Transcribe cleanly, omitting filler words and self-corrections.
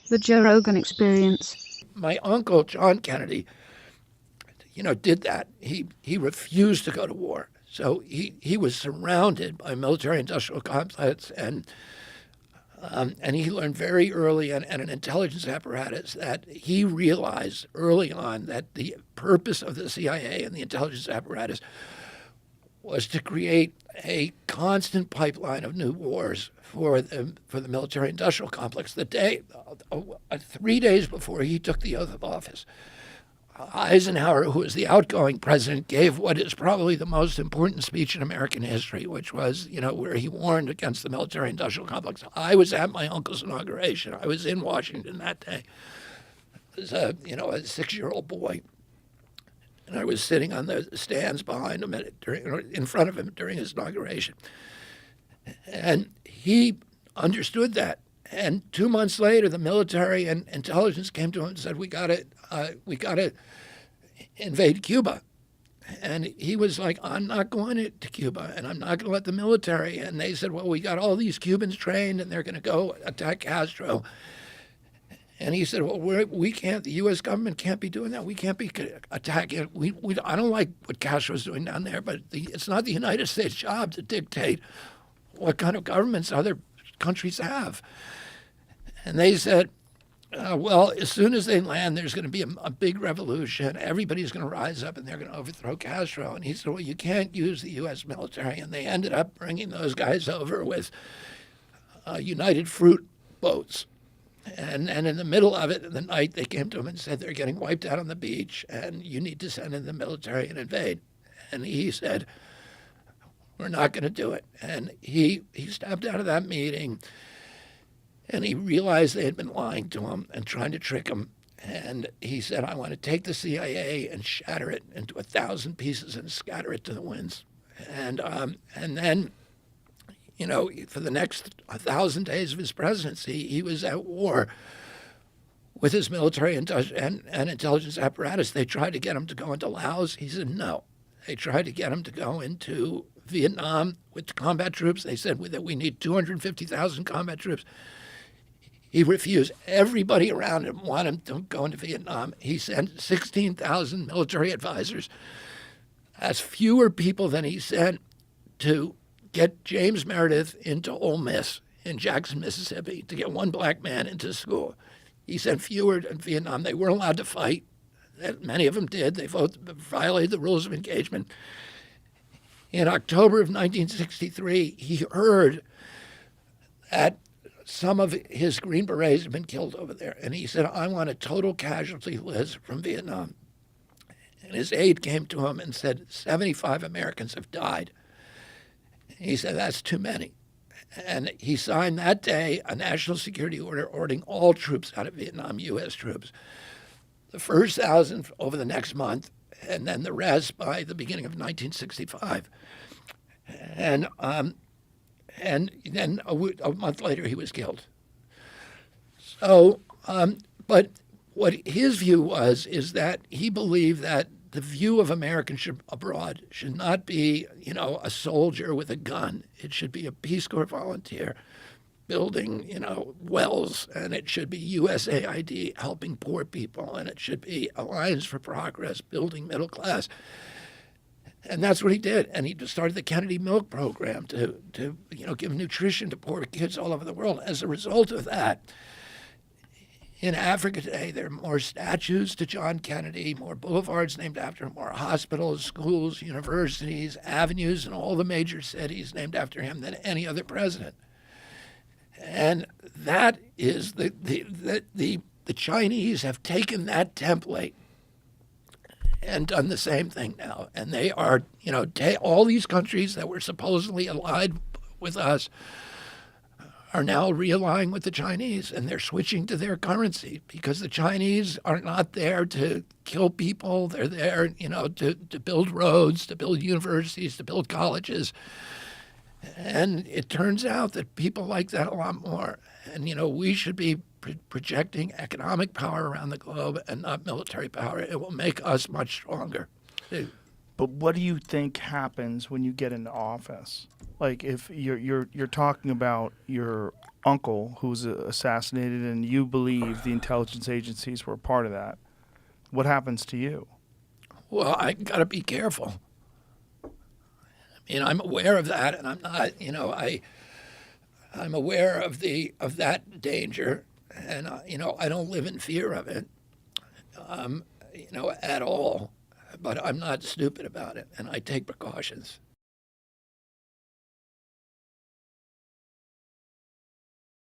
The Joe Rogan Experience. My uncle, John Kennedy, did that. He refused to go to war. So he was surrounded by military-industrial complex, and he learned very early and an intelligence apparatus that he realized early on that the purpose of the CIA and the intelligence apparatus was to create a constant pipeline of new wars for the military-industrial complex. 3 days before he took the oath of office, Eisenhower, who was the outgoing president, gave what is probably the most important speech in American history, which was, where he warned against the military-industrial complex. I was at my uncle's inauguration. I was in Washington that day. I was a 6-year-old boy, and I was sitting on the stands behind him, in front of him during his inauguration. And he understood that. And 2 months later, the military and intelligence came to him and said, "We got to invade Cuba." And he was like, "I'm not going to Cuba, and I'm not going to let the military." And they said, "Well, we got all these Cubans trained, and they're going to go attack Castro." And he said, "Well, we can't. The U.S. government can't be doing that. We can't be attacking. I don't like what Castro's doing down there, but it's not the United States' job to dictate what kind of governments other countries have." And they said, well, as soon as they land, there's going to be a big revolution. Everybody's going to rise up, and they're going to overthrow Castro. And he said, well, you can't use the U.S. military. And they ended up bringing those guys over with United Fruit boats. And in the middle of it, in the night, they came to him and said, they're getting wiped out on the beach, and you need to send in the military and invade. And he said, we're not going to do it. And he stepped out of that meeting, and he realized they had been lying to him and trying to trick him. And he said, I want to take the CIA and shatter it into 1,000 pieces and scatter it to the winds. And then, for the next 1,000 days of his presidency, he was at war with his military and intelligence apparatus. They tried to get him to go into Laos. He said no. They tried to get him to go into Vietnam with combat troops. They said that we need 250,000 combat troops. He refused. Everybody around him wanted him to go into Vietnam. He sent 16,000 military advisors. That's fewer people than he sent to get James Meredith into Ole Miss in Jackson, Mississippi, to get one black man into school. He sent fewer in Vietnam. They weren't allowed to fight. Many of them did. They violated the rules of engagement. In October of 1963, he heard that some of his Green Berets had been killed over there. And he said, I want a total casualty list from Vietnam. And his aide came to him and said, 75 Americans have died. He said, that's too many. And he signed that day a national security order ordering all troops out of Vietnam, U.S. troops. The first 1,000 over the next month, and then the rest by the beginning of 1965. And then a month later, he was killed. So, but what his view is that he believed that the view of Americans abroad should not be, a soldier with a gun. It should be a Peace Corps volunteer building, wells, and it should be USAID helping poor people, and it should be Alliance for Progress building middle class. And that's what he did. And he started the Kennedy Milk Program to give nutrition to poor kids all over the world. As a result of that, in Africa today, there are more statues to John Kennedy, more boulevards named after him, more hospitals, schools, universities, avenues in all the major cities named after him than any other president. And that is the Chinese have taken that template and done the same thing now. And they are, all these countries that were supposedly allied with us are now realigning with the Chinese, and they're switching to their currency because the Chinese are not there to kill people. They're there, to build roads, to build universities, to build colleges. And it turns out that people like that a lot more. And, we should be projecting economic power around the globe and not military power. It will make us much stronger. But what do you think happens when you get into office? Like if you're talking about your uncle who was assassinated, and you believe the intelligence agencies were a part of that, what happens to you? Well, I got to be careful. I mean, I'm aware of that, and I'm not. I'm aware of that danger, and I don't live in fear of it, at all. But I'm not stupid about it, and I take precautions.